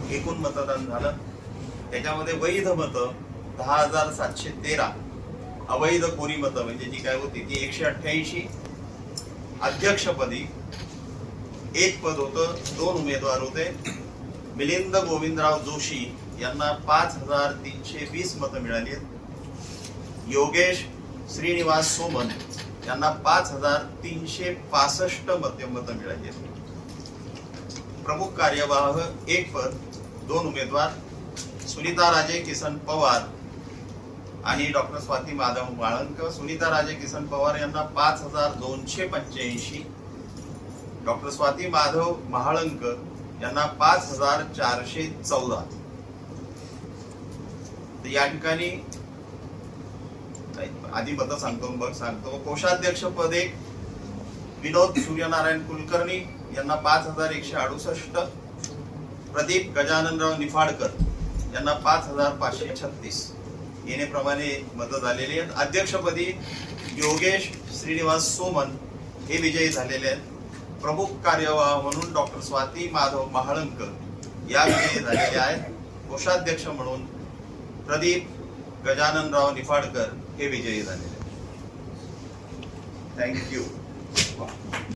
एकूण मतदान झालं. त्याच्यामध्ये वैध मतं 10,713, अवैध कोरी मतं म्हणजे जी काय होती ती 188. अध्यक्षपदी एक पद होतं, 2 उमेदवार होते. मिलिंद गोविंदराव जोशी यांना 5,320 मतं मिळाली आहेत. योगेश श्रीनिवास सोमन यांना 5,365 मतं मिळाली आहेत. प्रमुख कार्यवाह एक पद, 2 उमेदवार सुनीता राजे किसन पवार आणि डॉक्टर स्वाती माधव माळंक. सुनीता राजे किसन पवार यांना 5,285, डॉक्टर स्वाती माधव महाळंक यांना 5,414. तर या ठिकाणी आधी मतं सांगतो. कोषाध्यक्ष पद एक विनोद सूर्यनारायण कुलकर्णी यांना 5,168, प्रदीप गजाननराव निफाडकर यांना 5,536 येण्याप्रमाणे मतं झालेली आहेत. अध्यक्षपदी योगेश श्रीनिवास सोमन हे विजयी झालेले आहेत. प्रमुख कार्यवाह म्हणून डॉक्टर स्वाती माधव महाळंक या विजयी झालेल्या आहेत. कोषाध्यक्ष म्हणून प्रदीप गजाननराव निफाडकर हे विजयी झालेले आहेत. थँक्यू.